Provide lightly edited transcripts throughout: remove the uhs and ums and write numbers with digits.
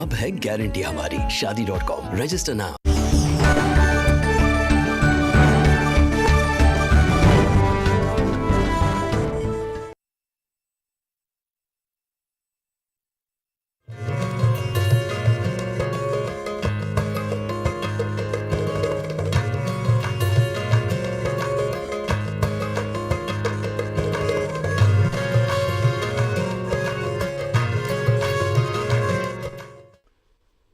अब है गारंटी हमारी शादी.com। Register now.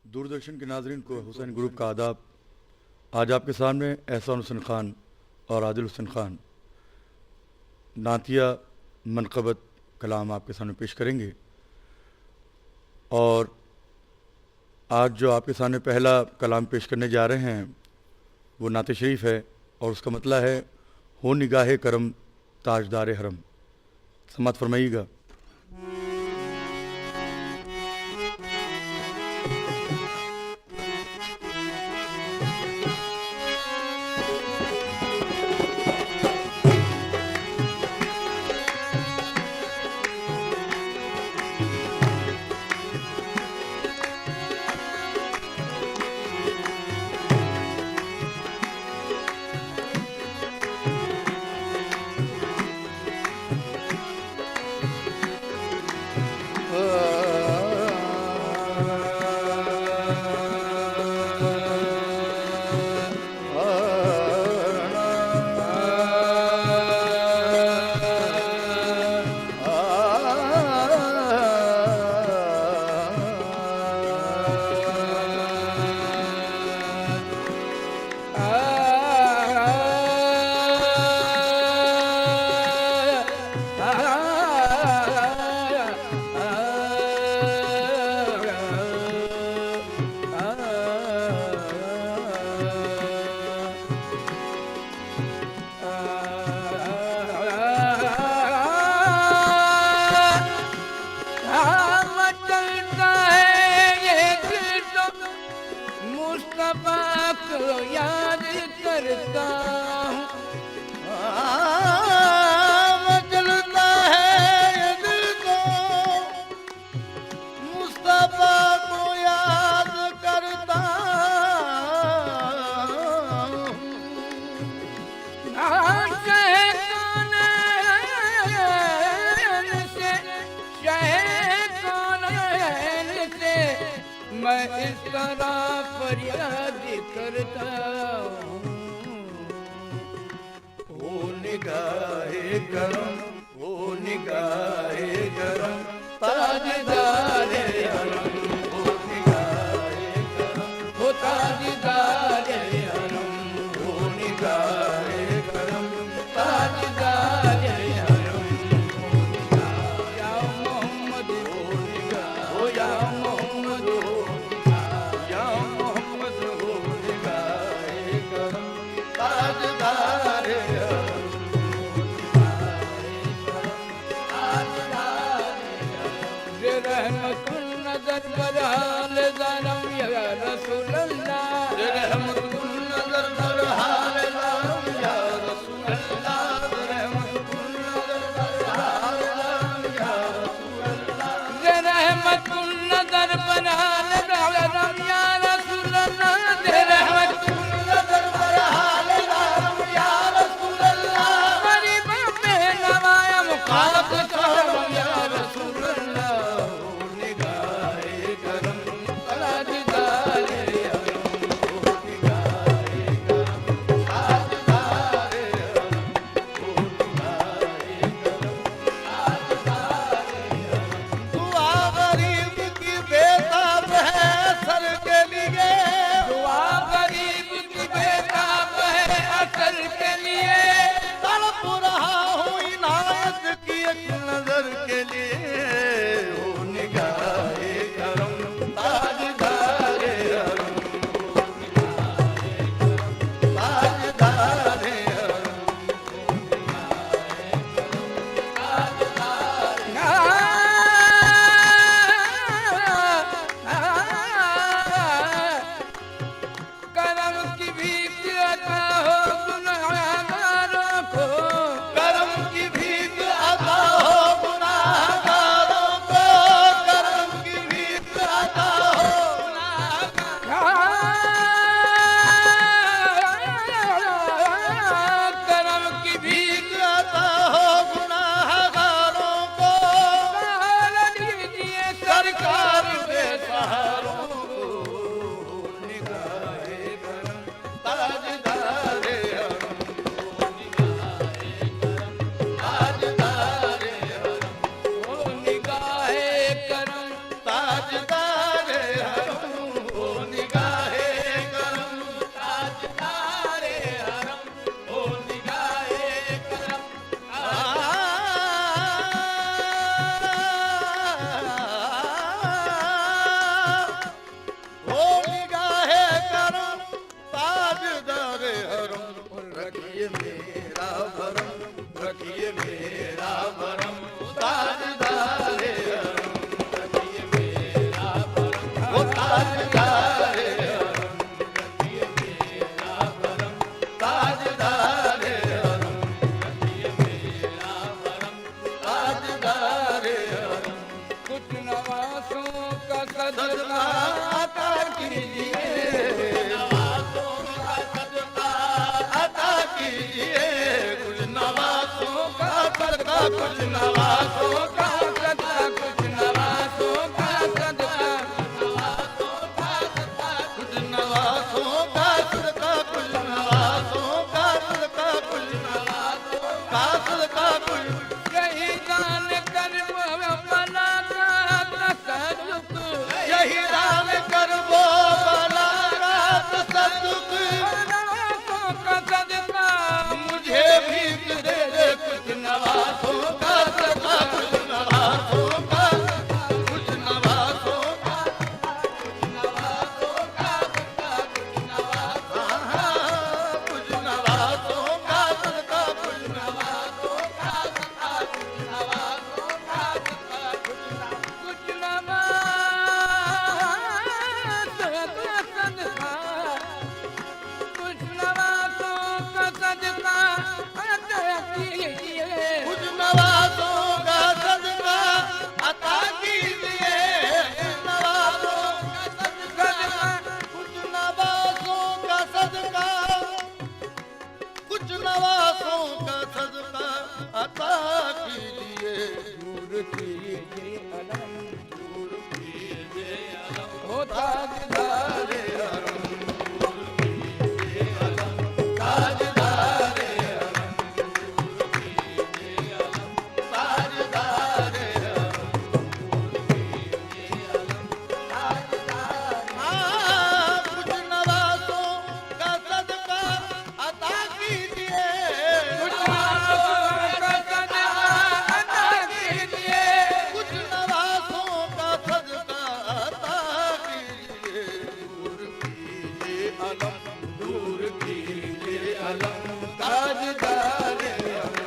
दूरदर्शन के नाजरीन को हुसैन ग्रुप का आदाब। आज आपके सामने एहसान हुसैन ख़ान और आदिल हुसैन ख़ान नातिया मनक़बत कलाम आपके सामने पेश करेंगे। और आज जो आपके सामने पहला कलाम पेश करने जा रहे हैं वो नात शरीफ है और उसका मतलब है हो निगाहे करम ताजदार हरम। समात फरमाइएगा। मैं इस तरह फरियाद करता हूँ। ओ निगाहे करम, ओ निगाहे करम ताजदार हरम, ओ निगाहे करम, ओ ताजदार हरम, ओ निगाहे करम ताजदार हरम, या मोहम्मद ओ निगाह, ओ या मोहम्मद नजर बरहाल जानम या रसूल अल्लाह, रहमतुल नजर बरहाल जानम या रसूल अल्लाह, रहमतुल नजर बरहाल जानम या रसूल अल्लाह, रहमतुल नजर बरहाल जानम या रसूल अल्लाह, रहमतुल नजर बरहाल जानम या रसूल अल्लाह, गरीब पे नवाया मुकाब करम या रसूल अल्लाह। ताजदारे हरम रखिए मेरा भरम, ताजदारे हरम रखिए मेरा भरम, ताजदारे हरम। कुछ नवासों का सदका अता कीजिए, नवासों का सदका अता कीजिए, कुछ नवासों का सदका, कुछ नवासों का सदका, कुछ नवासों का सदका, कुछ नवासों का सदका, कुछ नवासों का सदका, कुछ नवासों का सदका, कुछ यही दान कर बला का तसद्दुक, यही दान कर वो बला का तसद्दुक, नवासों का सदका मुझे भी दे दे, कुछ नवासों का सदका, कुछ नवासों का, कुछ नवासों का, कुछ नवासों का सदका, कुछ नवासों का, कुछ नवासों का सदका, कुछ नवासों का सदका, कुछ नवासों का सदका, कुछ नवासों का सदका, कुछ नवासों का सदका अता कीजिए, कुछ नवासों का सदका अता कीजिए, नवासों का सदका, कुछ नवासों का सदका, कुछ नवासों का सदका अता कीजिए, दूर कीजिए अलम, दूर कीजिए अलम, हो ताजदारे हरम, दूर कीजिए अलम, ताजदारे हरम, दूर कीजिए अलम, ताजदारे हरम, दूर कीजिए अलम, ताजदारे। कुछ नवासों का सदका अता कीजिए, कुछ नवासों का सदका अता कीजिए, कुछ नवासों का सदका अता कीजिए, दूर कीजिए अलम, दूर कीजिए अलम, ताजदारे हरम,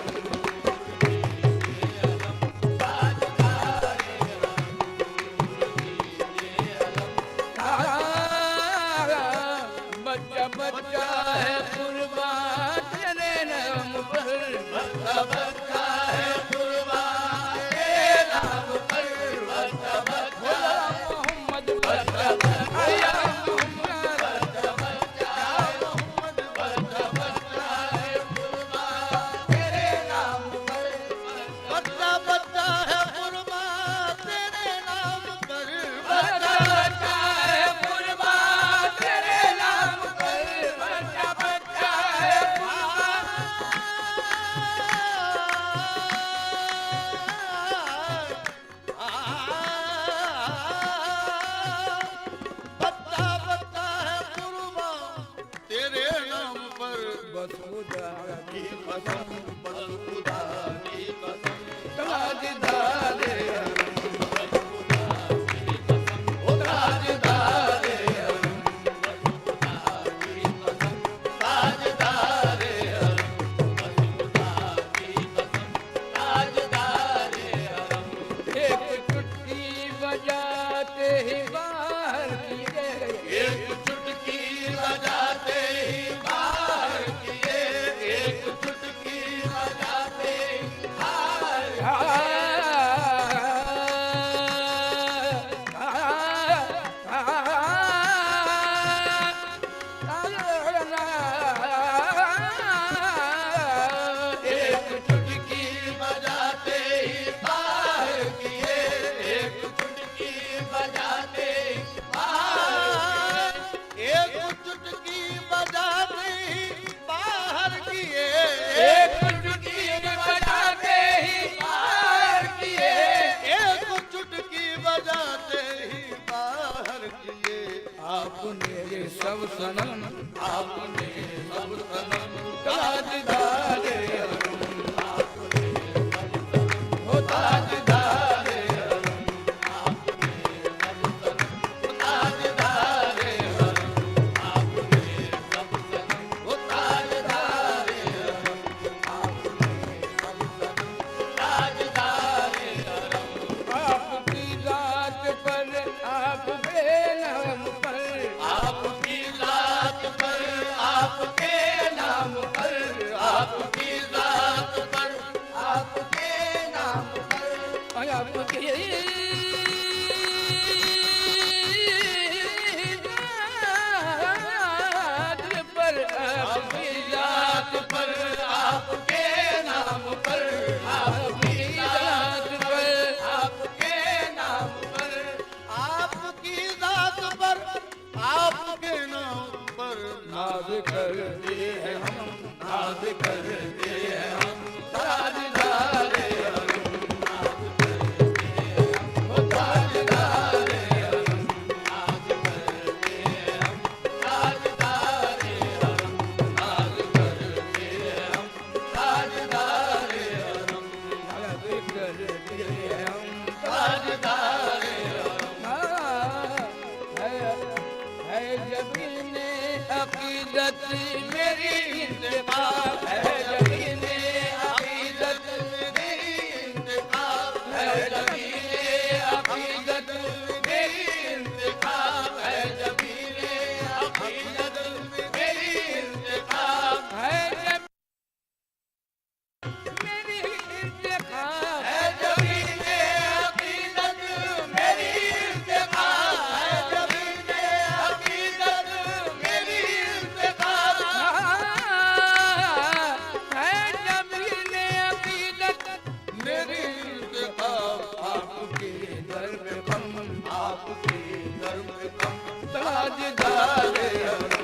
बच्चा बच्चा है कुर्बान तेरे नाम पर, बच्चा बच्चा है कुर्बान तेरे नाम पर, बच्चा बच्चा मोहम्मद, बच्चा बच्चा या मोहम्मद, बच्चा बच्चा मोहम्मद, बच्चा बच्चा है कुर्बान तेरे नाम पर, बच्चा बच्चा है कुर्बान तेरे नाम पर, बच्चा बच्चा है कुर्बान तेरे नाम पर, बच्चा बच्चा है बच्चा बच्चा है कुर्बान तेरे नाम पर, बस खुदा की कसम, बस खुदा की कसम, ताजदारे हरम, बस खुदा की कसम, ओ ताजदारे हरम, बस खुदा की कसम, ताजदारे हरम, बस खुदा की कसम, ताजदारे हरम। एक चुटकी बजाते ही बाहर किए, एक चुटकी बजाते ही बाहर किए, एक चुटकी बजाते ही बाहर एक चुटकी बजाते ही बाहर किए, एक चुटकी बजाते ही बाहर, एक चुटकी बजाते ही बाहर किए, एक चुटकी बजाते ही बाहर किए, एक चुटकी बजाते ही बाहर किए, आपने ये सब सनम, आपने सब सनम, ताजदारे हरम, आपने सब सनम, हो ताजदारे हरम, आपने सब सनम, ताजदारे हरम, आपने सब सनम, हो ताजदारे हरम, आपने सब सनम, ताजदारे हरम। आपकी जात पर आप बेनाम करते हैं हम, नाज करते हैं हम, ताजदारे हरम, नाज करते हैं हम, वो ताजदारे हरम, नाज करते हैं हम, ताजदारे हरम, नाज करते हैं हम, ताजदारे हरम, नाज करते हैं हम, ताजदारे है जबीने अकीदत मेरी इंतखाब है, जबीने अकीदत मेरी इंतखाब है, जबीने अकीदत मेरी इंतखाब है, जबीने अकीदत मेरी इंतखाब है, मेरी इंतखाब है, जबीने अकीदत मेरी इंतखाब है, जबीने अकीदत मेरी इंतखाब है, जबीने अकीदत मेरी इंतखाब, आपके दर पे हम, आपके दर पे हम, ताजदारे हरम,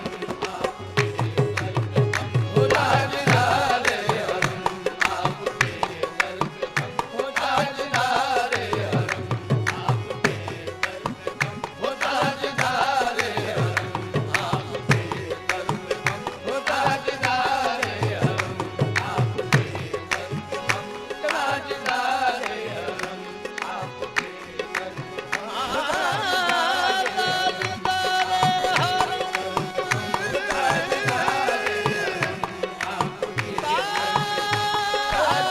आपके दर पे हम, हो ताजदारे हरम, आपके दर पे हम, हो ताजदारे हरम, आपके दर पे हम, हो ताजदारे हरम, आपके दर पे हम, हो ताजदारे हरम, आपके दर पे हम, ताजदारे हरम,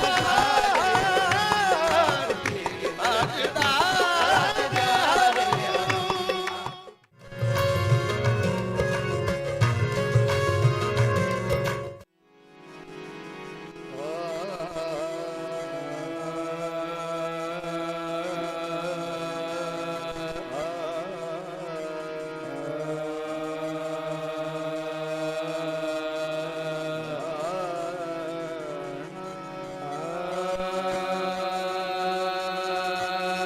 आपके दर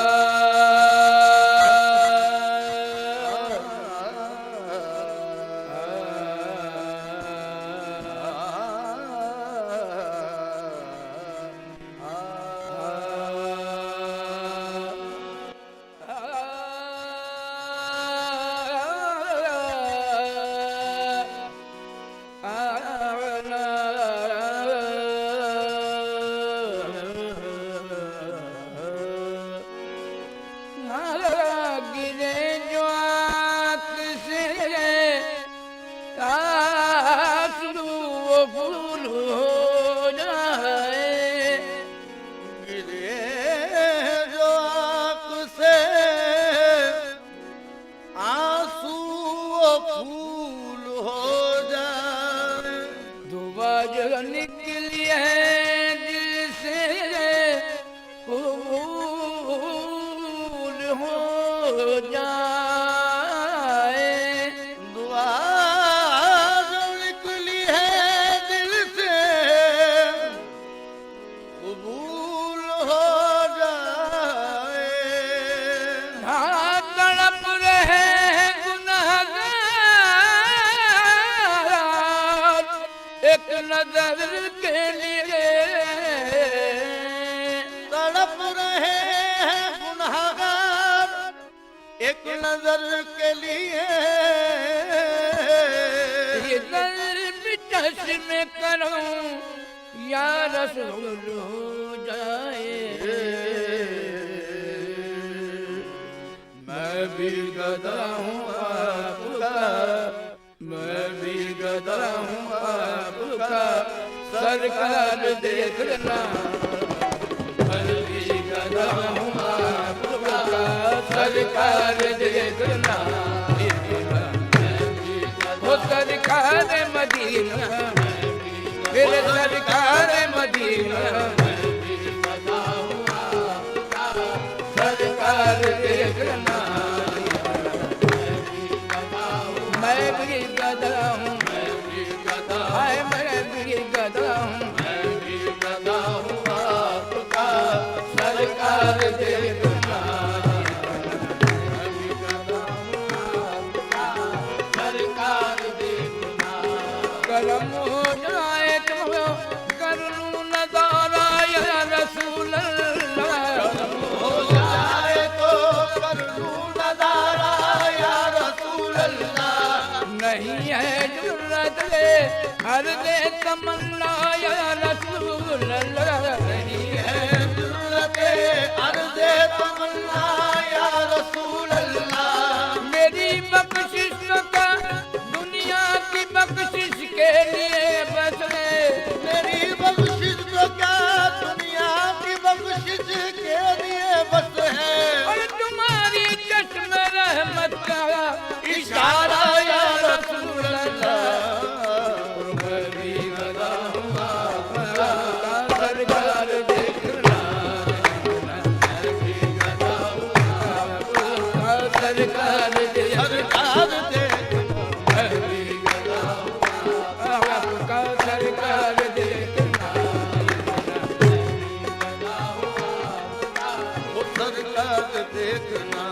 पे गिरे जो आँख से आंसू वो फूल हो जाए, गिरे जो आँख से आंसू वो फूल हो जाए, दुआ जो निकली है दिल से कबूल हो जाए, दुआ जो निकली है दिल से कबूल हो जाए, हाँ तड़प रहे हैं गुनहगार एक नजर के लिए, तड़प रहे हैं गुनहगार एक नजर के लिए, ये दर्द चश्म करूं या रसूल हो जाए, मैं भी गदा हूँ आपका, मैं भी गदा हूँ आपका, सरकार देखना, मैं भी गदा हूँ आपका, सरकार देखना, वो सरकार मदीना, मेरे सरकार मदीना, सरकार देखना, मैं भी गदा हूँ, हाय मैं भी गदा हूँ, सरकार देखना, पे हर दे तमन्ना या रसूल अल्लाह। नहीं है दिल पे अर्ज़े तमन्ना या रसूल अल्लाह। मेरी बख्शिश का दुनिया की बख्शिश के लिए बस है। मेरी बख्शिश तो क्या दुनिया की बख्शिश के लिए बस है। और तुम्हारी चश्म रहमत का इशारा या रसूल अल्लाह। सरकार देखना सरकार सरकार आपका सरकार देखना वो सरकार देखना।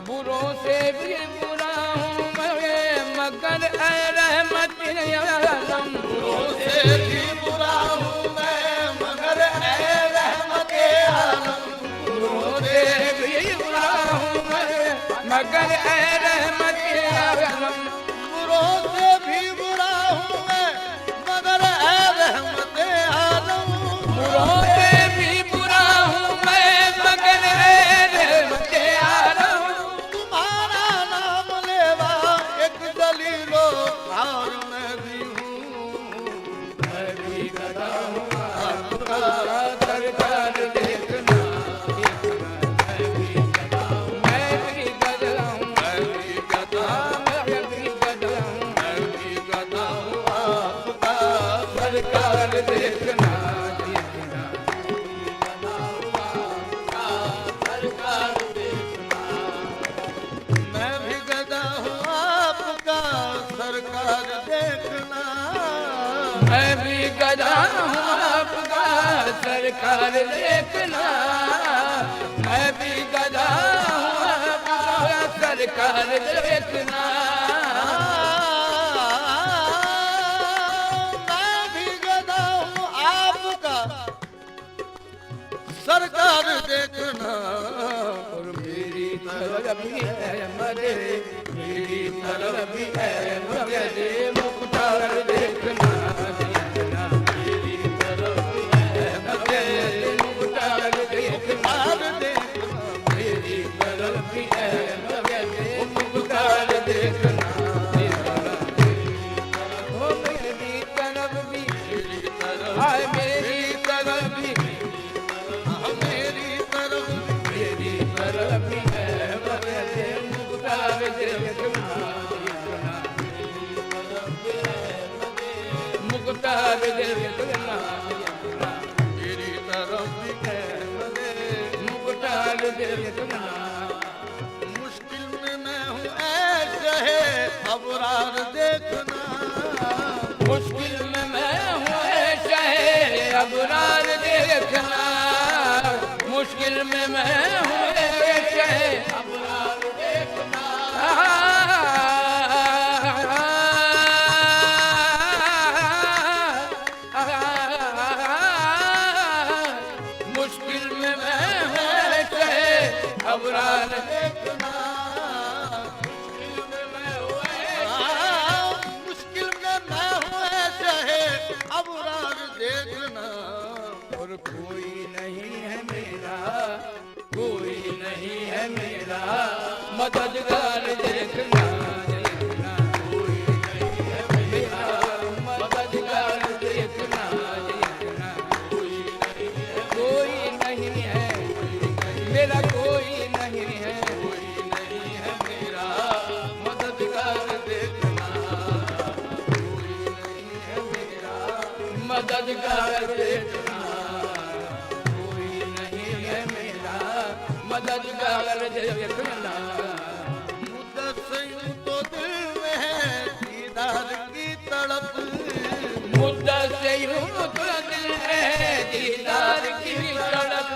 बुरों से भी बुरा हूँ मैं मगर ऐ रहमत आलम। बुरों से भी बुरा हूँ मैं मगर ऐ रहमत आलम। बुरों से भी बुरा हूँ मैं मगर ऐ रहमत आलम। बुरों से भी बुरा हूँ मैं मगर ऐ रहमत आलम। बुरों से भी बुरा हूँ मैं मगर ऐ रहमत आलम। तुम्हारा नाम लेवा एक दलीलो और मैं भी हूँ। मैं भी गदा हूँ आपका सरकार देखना। मैं भी गदा हूँ मैं भी गदा हूँ मैं भी गदा मैं भी गदा हूँ मैं भी गदा हूँ आपका सरकार देखना। मैं भी गदा हूँ आपका सरकार देखना। मैं भी गदा हूँ आपका सरकार देखना। मैं भी गदा हूँ आपका सरकार देखना। मैं भी गदा हूँ आपका सरकार देखना। और मेरी तरफ भी है मदे मेरी तरफ भी है मदे मुख्तार देखना। मेरी तरफ भी है मदे मुख्तार देखना। मेरी तरफ भी है मदे मुख्तार देखना। ओ मेरी तरफ भी हाय मेरी तरफ भी मेरी तरफ मेरी तरफ भी है मदे मुख्तार देखना। मुख्तार देखना। मेरी तरफ भी है मुख्तार देखना। मुश्किल में मैं हूँ ऐसे है अबरार देखना। मुश्किल में मैं हूँ शहे अबरार देखना। मुश्किल में मैं हूँ शहे अबरार देखना। मुश्किल में मैं हूँ शहे अबरार देखना। मुश्किल में मैं हूँ ऐसे है अबरार देखना। और कोई नहीं है मेरा कोई नहीं है मेरा मददगार देखना। देखना कोई नहीं है मेरा मददगार देखना। देखना कोई नहीं है मेरा कोई नहीं है मेरा मददगार देखना। कोई नहीं है मेरा मददगार देखना। कोई नहीं है मेरा मददगार देखना। मुद्दत से यूं तो दिल में है दीदार की तड़प। मुद्दत से यूं तो दिल है दीदार की तड़प।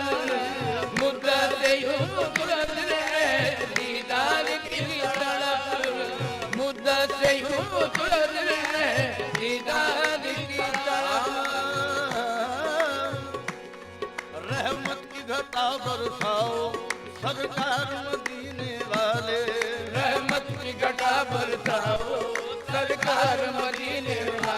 मुद्दत से यूं तो दिल है दीदार की तड़प। मुद्दत से यूं तो दिल है दीदार की तड़प। रहमत की घटा बरसाओ सरकार मदीने वाले। रहमत की घटा बरसाओ सरकार मदीने वाले।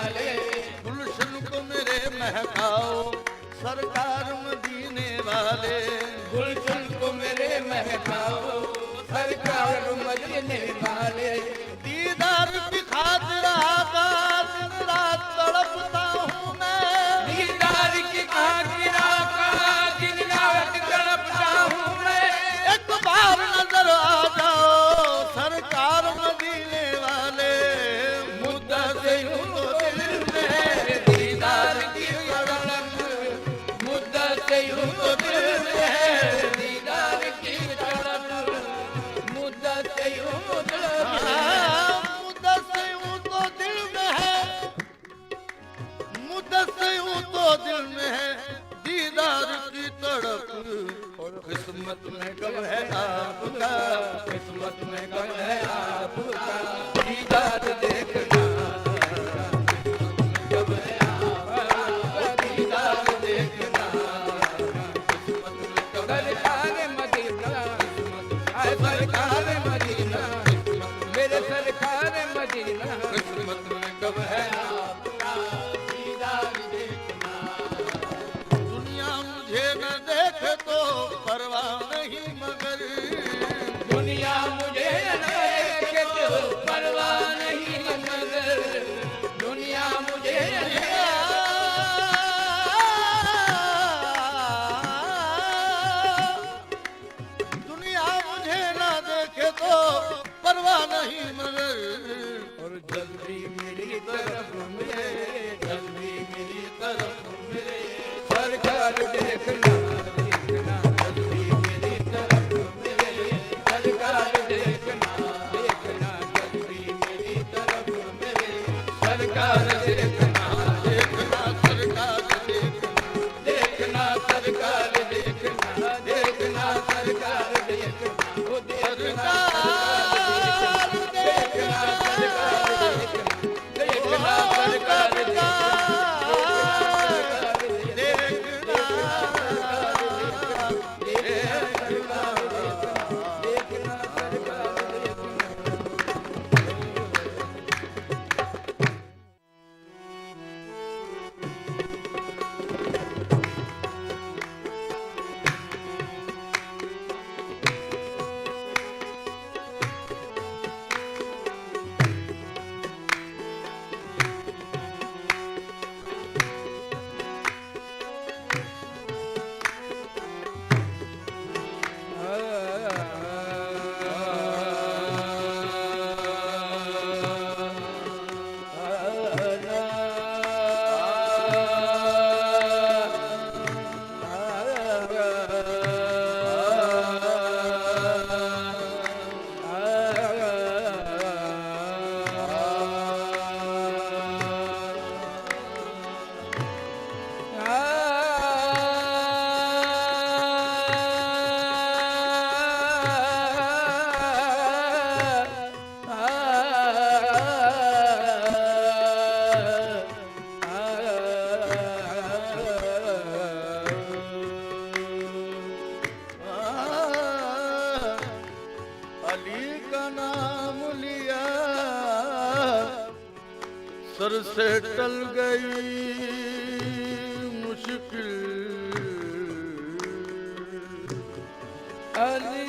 सरकार मदीना, मेरे सरकार मदीना, किस्मत में कब है आपका दीदार देखना। दुनिया मुझे न देखे तो परवाह नहीं मगर, दुनिया मुझे न देखे तो परवाह नहीं मगर, दुनिया मुझे न दुनिया मुझे न देखे तो परवाह नहीं मगर, और जल्दी मेरी तरफ मेरे, जल्दी मेरी तरफ मेरे, सरकार देखना देखना, जल्दी मेरी तरफ मेरे, सरकार देखना देखना, जल्दी मेरी तरफ मेरे, सरकार देखना देखना सरकार देखना, सरकार देखना देखना, सरकार देखना, वो देखना देखना, सरकार देखना, सरकार देखना, अली का नाम लिया सर से टल गई मुश्किल, अली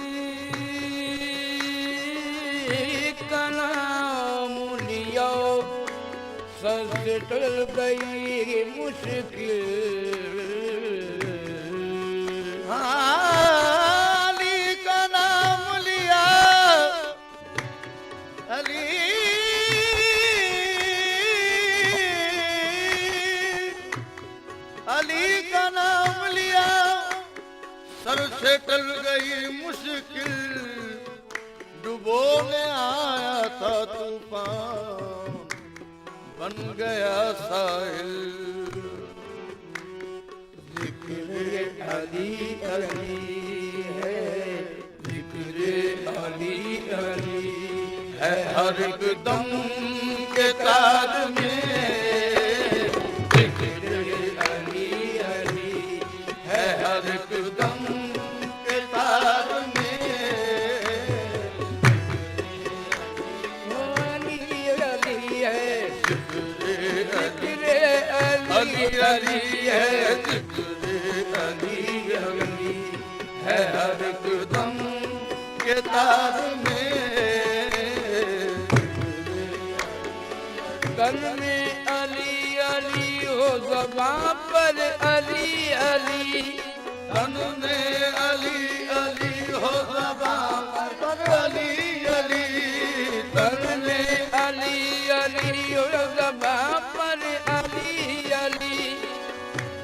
का नाम लिया सर से टल गई मुश्किल, अली का नाम लिया, अली अली का नाम लिया सर से टल गई मुश्किल, डुबोने आया था तूफान बन गया साहिल, जिक्रे अली अली है, जिक्रे अली अली है, हर एक दम के तार में, जिक्रे अली अली है, हर एक दम के तार में, वो अली अली है, जिक्रे अली अली है, अली अली है, हर एक दम के तार में, तन में अली अली हो, ज़बां पर अली अली, तन में अली अली हो, ज़बां पर अली अली, तन में अली अली हो, ज़बां पर अली अली,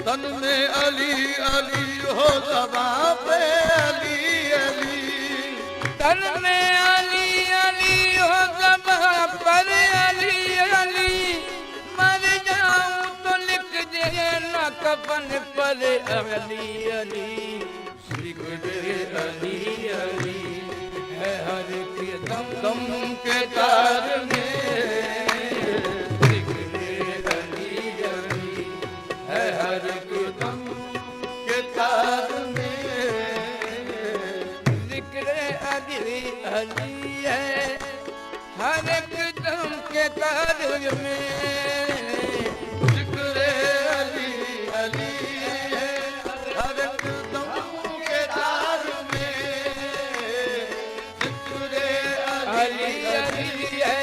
तन में अली अली हो, ज़बां पे अली अली, तन में अली अली हो, ज़बां पर अली अली, मर जाऊं तो लिख दे ना कफन पर अली अली, जिक्रे अली अली है, हर एक दम दम के तार में, जिक्रे अली अली है, हर एक दम के तार में, जिक्रे अली अली है हर एक दम के कार्य में। जिक्र अली अली है हर एक दम के तार में। जिक्र अली अली है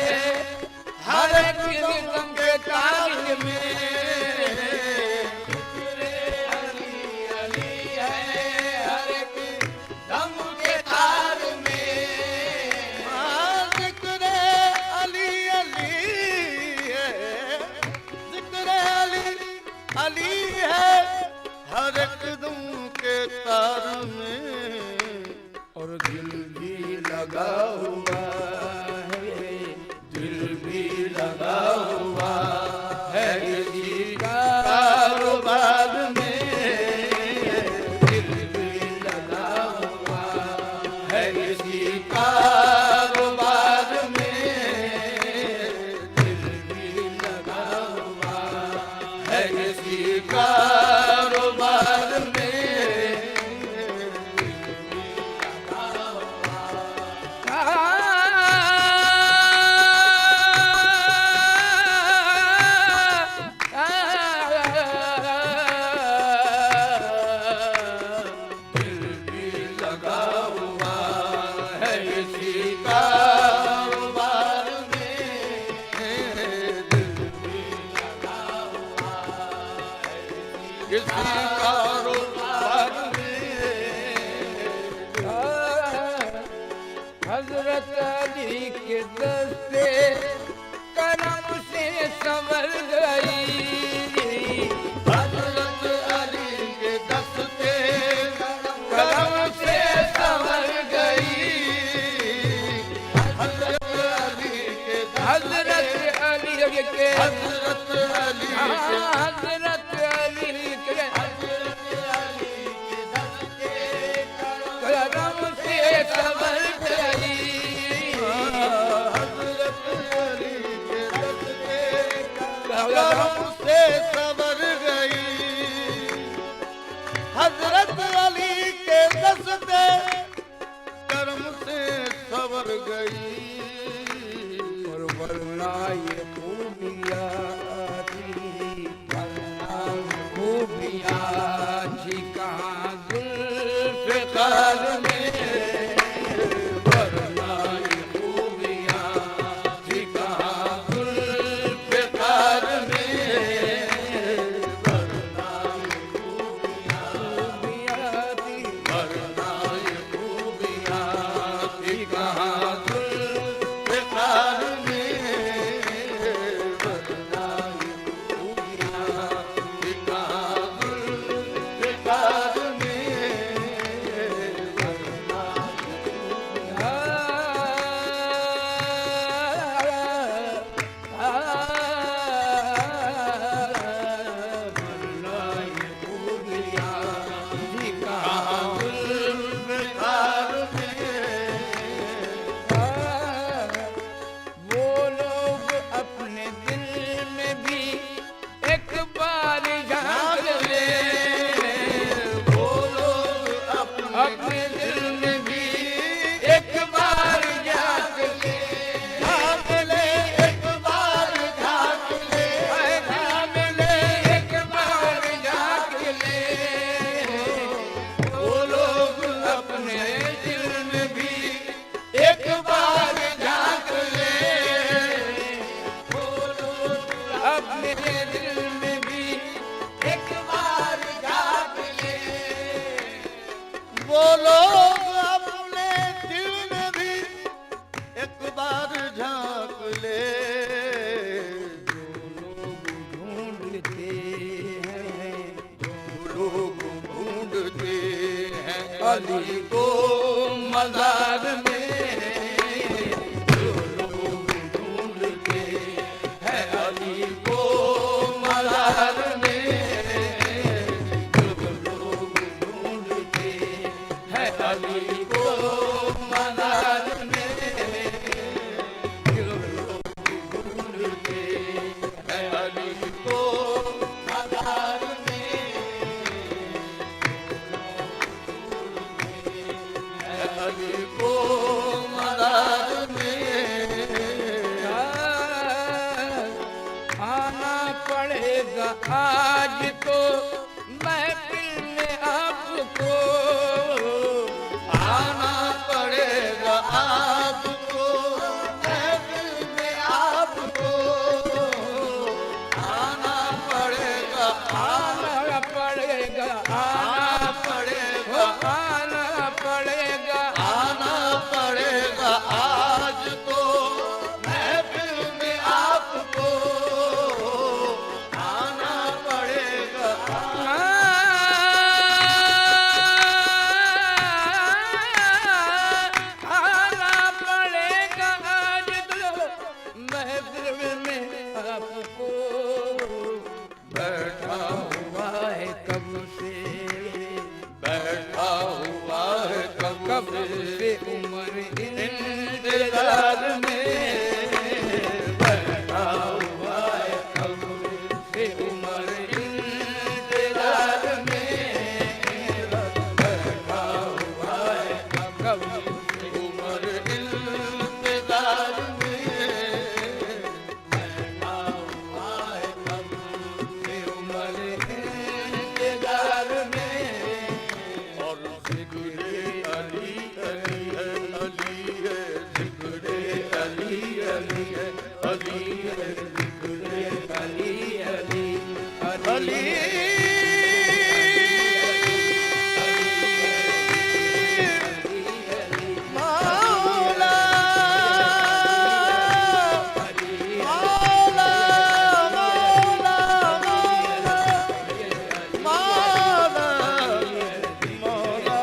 हर एक दम के कार्य में। अली है हर एक दम के तार में। और दिल भी लगा हुआ है, दिल भी लगा हुआ है इसी कारोबार में। दिल भी लगा हुआ है इसी कारोबार में। दिल भी लगा हुआ है इसी कारोबार में। हजरत अली के दस्ते करम से संवर गई। हजरत अली के दस्ते करम से संवर गई। हजरत अली के हजरत अली के हजरत अली के हजरत अली के करम से संवर गई। हजरत अली के दस्ते करम से संवर गई। हजरत अली के दस्ते करम से संवर गई। और वरना ये खूबियाँ थी, वरना ये खूबियाँ थी कहाँ जुल्फ़िकार में। वरना ये खूबियाँ थी कहाँ जुल्फ़िकार में। वरना ये खूबियाँ थी, वरना ये खूबियाँ थी कहाँ जुल्फ़िकार में। वरना ये खूबियाँ थी कहाँ जुल्फ़िकार में। वो लोग अपने दिल में भी एक बार झांक ले। वो लोग अपने दिल में भी एक बार झांक ले। झांक ले एक बार झांक ले। झांक ले एक बार झांक ले। वो लोग अपने दिल में भी एक बार झांक ले। वो लोग अपने दिल में भी एक बार झांक ले। वो लोग अपने दिल में भी एक बार झांक ले। ढूंढते हैं, लोग ढूंढते हैं अली को मजार में। जो लोग ढूंढते हैं अली को मजार में। जो लोग ढूंढते हैं अली को मजार में। जो लोग ढूंढते हैं अली को मजार में। अली को इंतजार में बैठा हुआ है कब से उम्र इंतजार में बैठा हुआ है कब से उम्र इंतजार में बैठा हुआ है कब से उम्र इंतजार में और जिक्रे अली अली है अली है जिक्रे अली अली है अली है जिक्रे अली अली अली मौला मौला मौला मौला मौला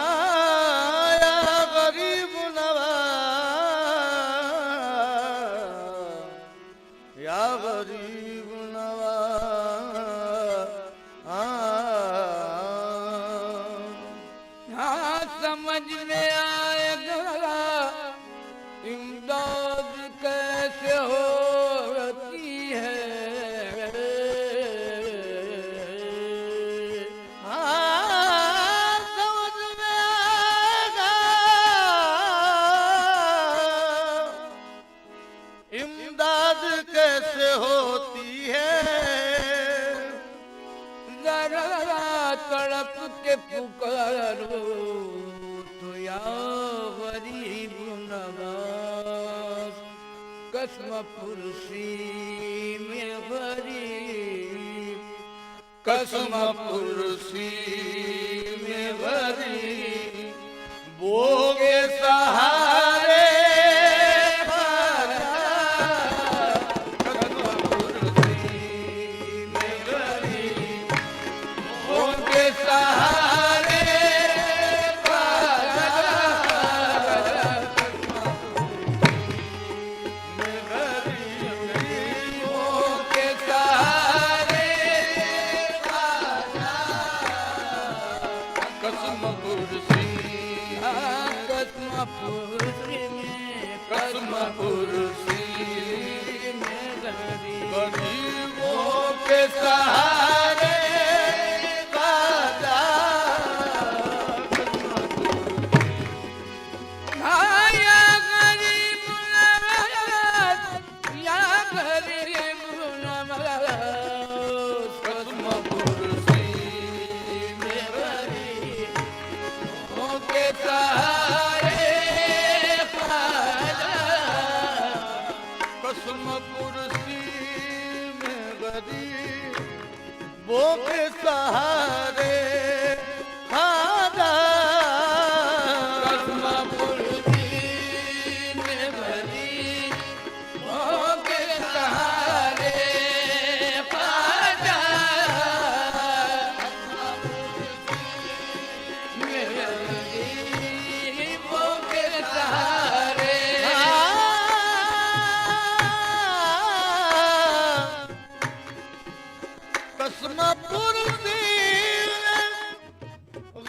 आया गरीब नवाज या गरीब नवाज हाँ समझ में आएगा इमदाद कैसे होती है समझ में आएगा इमदाद कैसे होती है जरा तड़प के पुकारो तो या गरीब नवाज कसम पुरसी में गरीब कसम पुरसी में गरीब वो के सहारे गरीबों के सहारे बाजा या गरीब नवाज या गरीब नवाज कसम पुरसी में गरीबों के सहारे कसम पुरसी में गरीबों के सहारे खाजा कसम पुरसी में गरीबों के सहारे ख्वाजा गरीबों के सहारे कसम पुरसी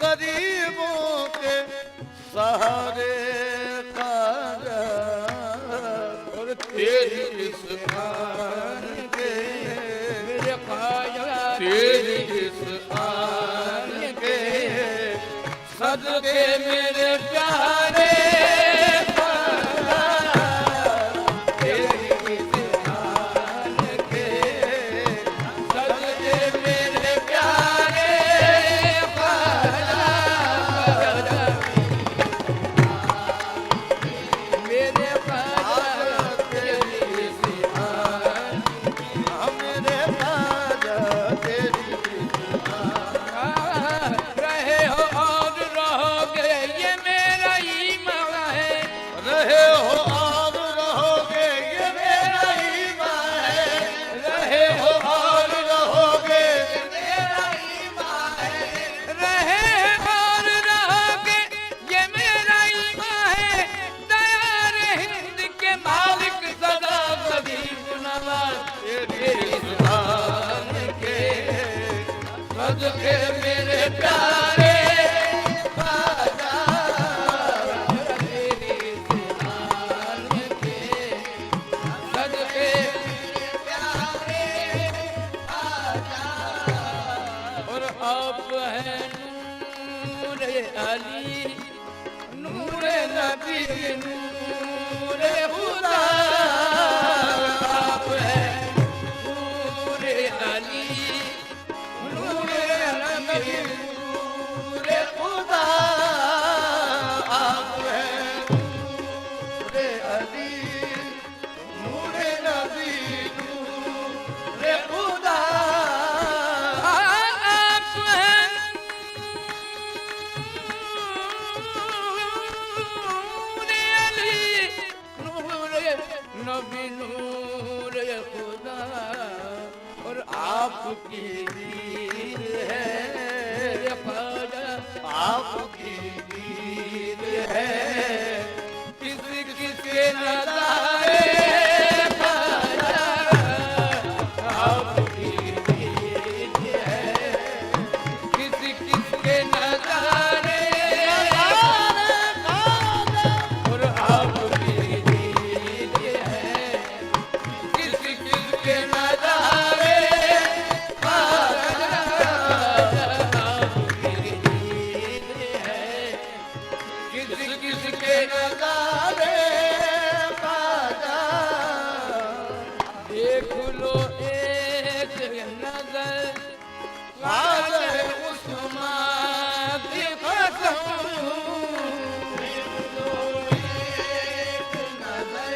गरीबों के सहारे खाजा और तेरी इस आन के मेरे ख्वाजा तेरी इस आन के सदके मेरे प्यारे ख्वाजा तेरी अली नूरे नबी नूरे खुदा आप है नूरे अली नूरे नबी नूरे खुदा आप है नूरे अली नूरे नबी नूरे खुदा आप है नूरे अली नूरे नबी नूरे खुदा और आपकी दीद है ख्वाजा आपकी दीद है किस किसके नज़ारे ख्वाजा आपकी दीद है किस किसके नज़ारे और आपकी दीद है किस किसके नज़ारे किस किसके नज़ारे ख्वाजा देख लो एक नजर ख्वाजा उस्मान की कसम देख लो एक नज़र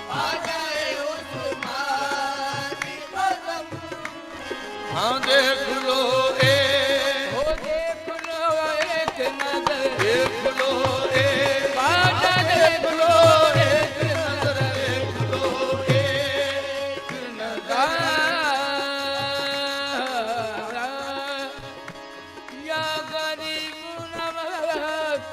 ख्वाजा उस्मान की कसम हाँ देख लो हो देख लो एक नजर देख लो एक ख्वाजा देख लो एक नज़र देख लो एक नज़र या गरीब नवाज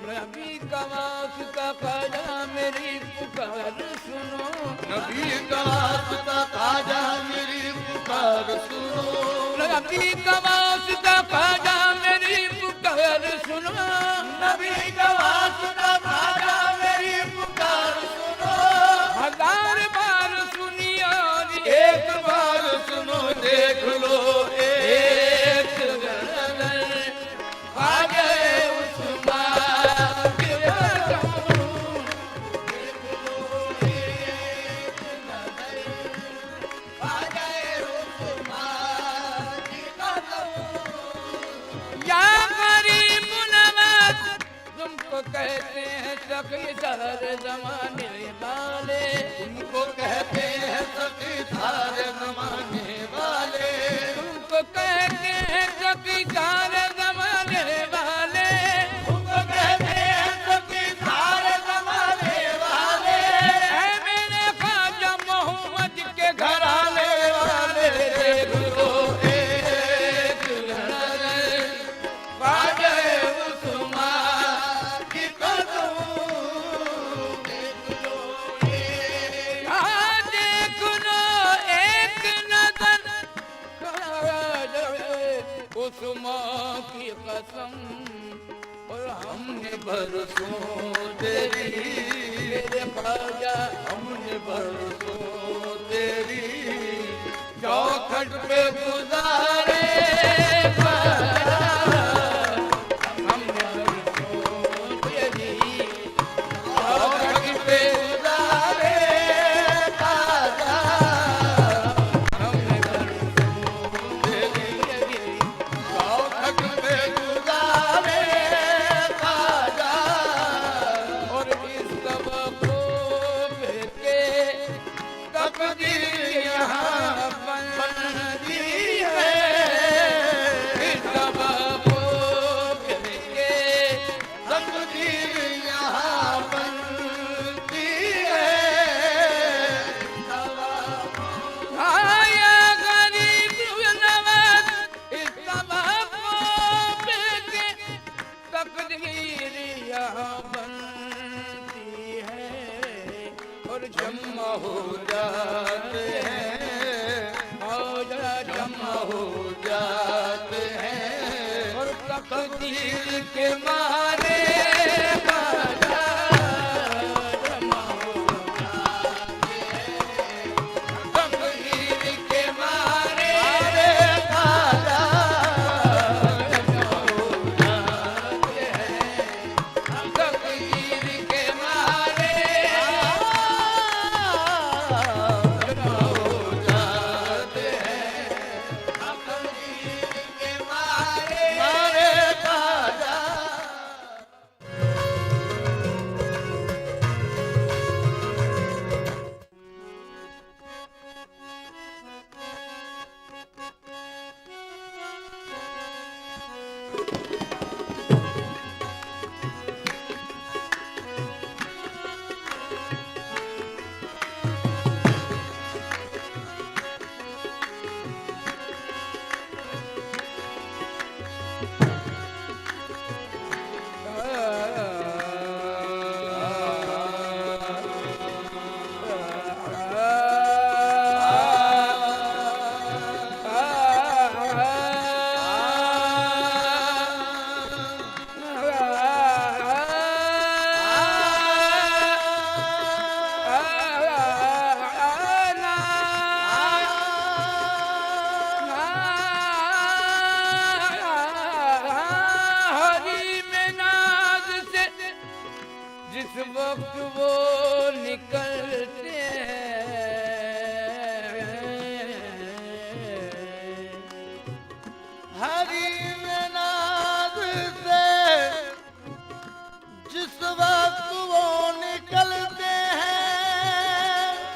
नबी का वास्ता ख्वाजा मेरी पुकार सुनो नबी का वास्ता ख्वाजा मेरी पुकार सुनो नबी का वास्ता ख्वाजा मेरी पुकार सुनो नबी का वास्ता ख्वाजा मेरी पुकार सुनो हजार बार सुनी और एक बार सुनो देख लो एक नजर ख्वाजा उस्मान की कसम ख्वाजा उस्मान की कसम या गरीब नवाज तुमको कहते हैं सखी सारे जमाने वाले तुमको कहते हैं सखी सारे जमाने वाले तुमको कहते हैं सखी सारे जमाने वाले तुमको कहते हैं सखी सारे जमाने वाले है मेरे ख्वाजा मोहम्मद के घराने वाले देख लो एक नजर ख्वाजा उस्मान की कसम देख लो हाँ देख लो एक नजर उस्मान की कसम और हमने बरसों तेरी मेरे ख्वाजा हमने बरसों तेरी चौखट पे गुजारे हमने बरसों तेरी चौखट पे गुजारे ख्वाजा हमने बरसों तेरी चौखट पे गुजारे ख्वाजा और इस सबक को के तकदीर यहाँ बनती है इस सबक को के तकदीर यहाँ बनती है आया गरीब नवाज इस सबक को के तकदीर यहाँ बनती है और जमा हो जाते हैं मौजा जमा हो जाते हैं और तकदीर के मारे ख्वाजा जमा हो जाते हैं। तकदीर के मारे ख्वाजा जमा हो जाते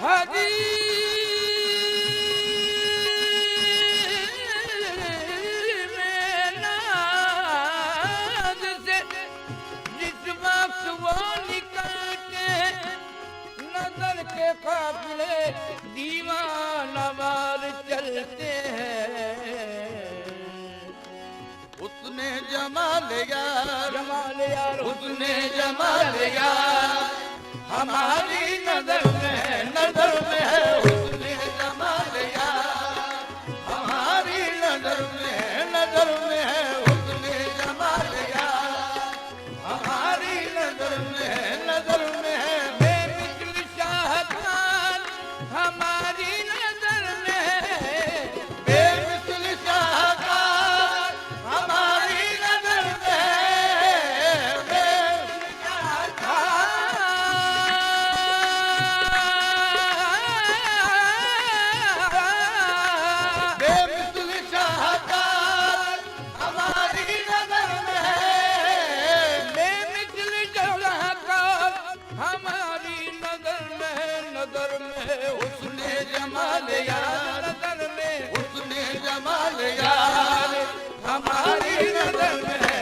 हरी में नाज से जिस वक्त वो निकलते नजर के काबिले दीवाना वार चलते हैं। उसने जमाल यार जमाल यार उसने जमाल यार हमारी नजर में है उसने जमाल यार हमारी नजर में है उसने जमाल यार हमारी नजर में है बेमिसल शाहकार हमारी नजर में है। बेमिसल शाहकार हमारी नजर में है बेमिसल शाहकार हमारी नजर में है बेमिसल शाहकार हमारी नजर में उसने जमाल यार नजर में उसने जमाल यार हमारी नजर में है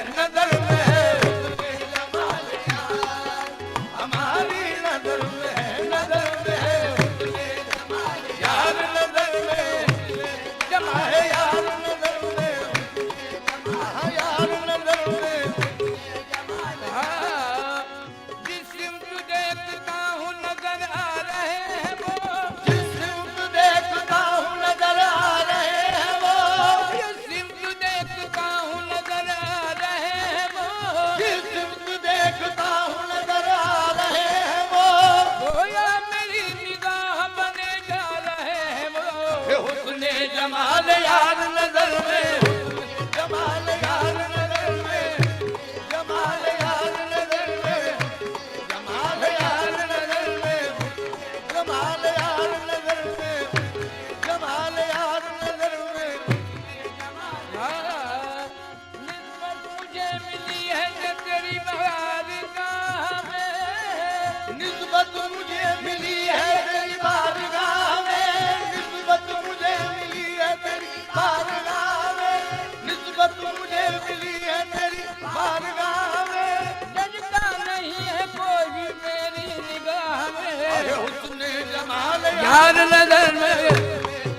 उसने जमाल यार हमारी नजर में है उसने जमाल यार नजर में जमा है यार नजर में जमा यार नजर में हाँ, जिस सिमत देखता हूँ नजर आ रहे हैं वो जिस सिमत देखता हूँ नजर आ रहे हैं वो जिस सिमत देखता हूँ नजर आ रहे हैं वो जिस सिमत देखता हूँ नजर आ रहे हैं वो गोया मेरी निगाह बने जा रहे हैं वो उसने जमाल यार नजर में जमाल यार नजर में जमाल यार नजर में जमाल यार नजर में जमाल यार नजर में जमाल यार नजर में हाँ, निस्बत मुझे मिली है न तेरी बारगाह में निस्बत मुझे मिली है तेरी बारगाह में निस्बत मुझे मिली है तेरी बारगाह में निस्बत मुझे मिली है तेरी बारगाह में जजता नहीं है कोई भी मेरी निगाह अरे में उसने जमाल यार नजर में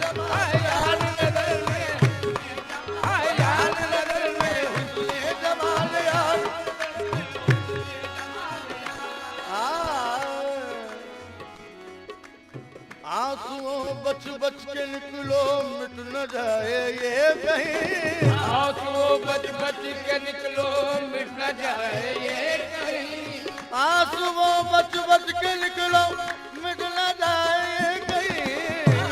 जमाल यार नजर में यार नजर में उसने जमाल यार आंसुओं बच बच के निकलो मिट न जाए ये कहीं आंसू बच बच के निकलो मिट न जाए ये कहीं आंसुओं बच बच के निकलो मिट न जाए कहीं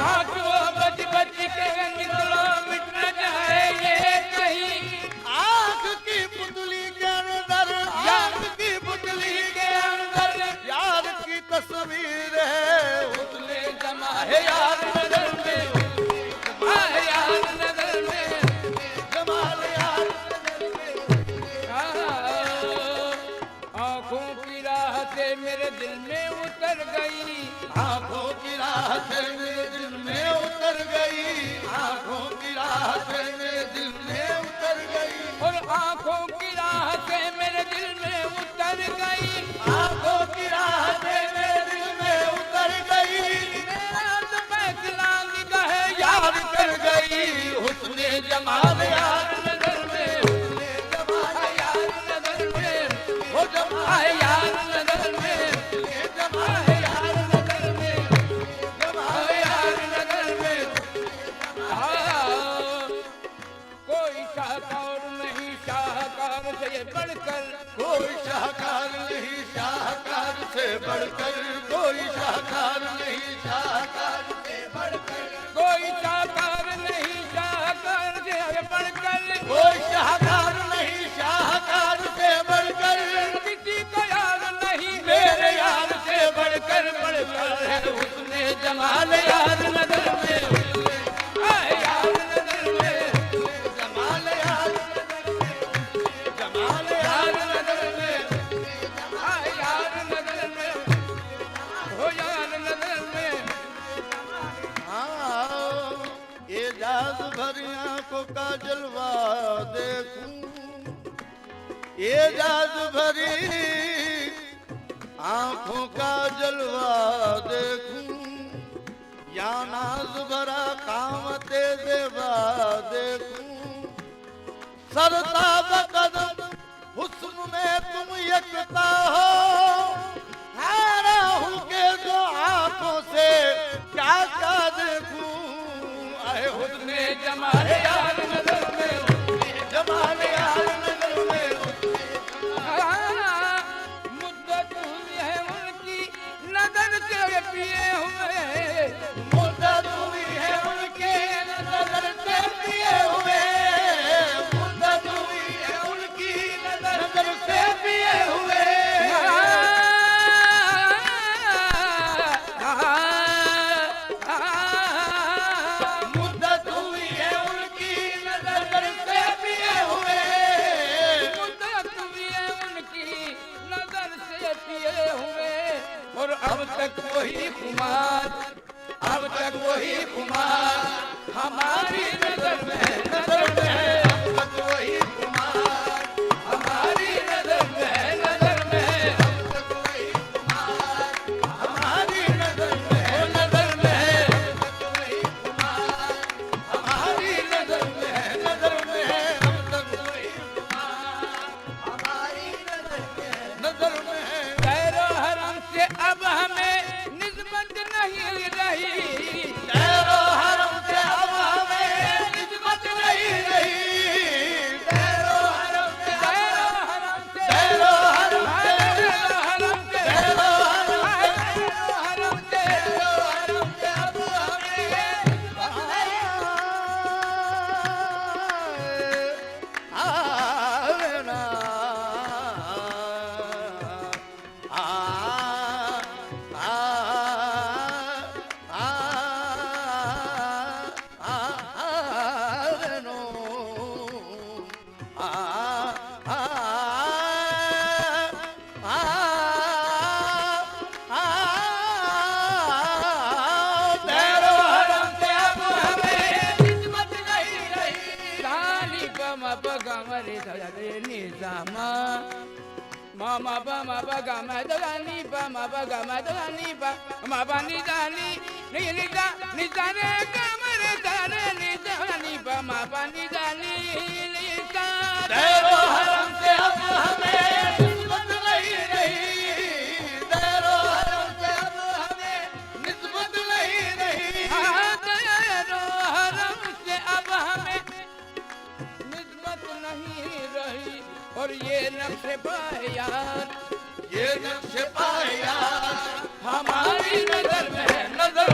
आंसू बच बच के निकलो मिट न जाए ये कहीं आंख की पुतली के अंदर आंख की पुतली के अंदर यार की तस्वीर है उसने जमा है यार नजर में यार नजर में जमाल यार आंखों की राह से मेरे दिल में उतर गई आंखों की राह से मेरे दिल में उतर गई आंखों की राह से मेरे दिल में उतर गई और आंखों की राह से मेरे दिल में उतर गई आंखों की राह से मेरे दिल में उतर गई मेरा तो फैसला निगाह याद कर गई उसने जमाल यार नजर में जमाल यार नजर में वो जमाल यार नजर में जमाल यार नजर में जमाल यार नजर में कोई शाहकार नहीं शाहकार से बढ़कर कोई शाहकार नहीं शाहकार से बढ़कर कोई शाहकार नहीं शाहकार से बढ़कर कोई शाहकार नहीं शाहकार से बढ़कर भरी आंखों का जलवा देखूं, ये जाज भरी आंखों का जलवा देखूं, या नाज भरा कामते देवा देखूं, सरता बकदम हुस्न में तुम यकता हो, हैरा हूं के जो आंखों से क्या क्या देखूं, आए हुस्ने जमाल यार नजर में, जमाल यार नजर में, मुद्दत हुई है उनकी नजर से पिए हुए, मुद्दत हुई है उनकी नजर से पिए हुए, मुद्दत हुई है उनकी नजर से पिए हुए, मुद्दत हुई है उनकी नजर से पिए हुए, मुद्दत हुई है उनकी नजर से पिए हुए, और अब तक वही खुमार, अब तक वही खुमार हमारी नजर में है, नजर में है, अब तक वही कुमार हमारी नजर में है, नजर में है, अब तक वही कुमार हमारी नजर में है, नजर में है, अब तक वही कुमार हमारी नजर में है, नजर में है, अब तक वही कुमार हमारी नजर में है, नजर में है। पैरो हरम से अब हमें निस्बत नहीं रही, तेरो हरम से अब हमें निस्बत नहीं रही, तेरो हरम से पैरो हरम से, तेरो हरम से, पैरो हरम से, तेरो हरम से, पैरो हरम से, तेरो हरम से अब हमें निस्बत नहीं आवे ना, आवे नो, तेरो हरम से अब हमें निस्बत नहीं रही, सानी बम बगम रे धरे निजामा, मामा बम बगम धनी बम बगम धनी बम बनी जानी निजा निजा रे गम रे धरे निजानी बम बनी जानी निजा, तेरो हरम से अब हमें निस्बत नहीं रही, तेरो हरम से अब हमें निस्बत नहीं रही, तेरो हरम से अब हमें निस्बत नहीं रही, और ये नक्श यार ये नक्श पाया हमारी नजर में है, नजर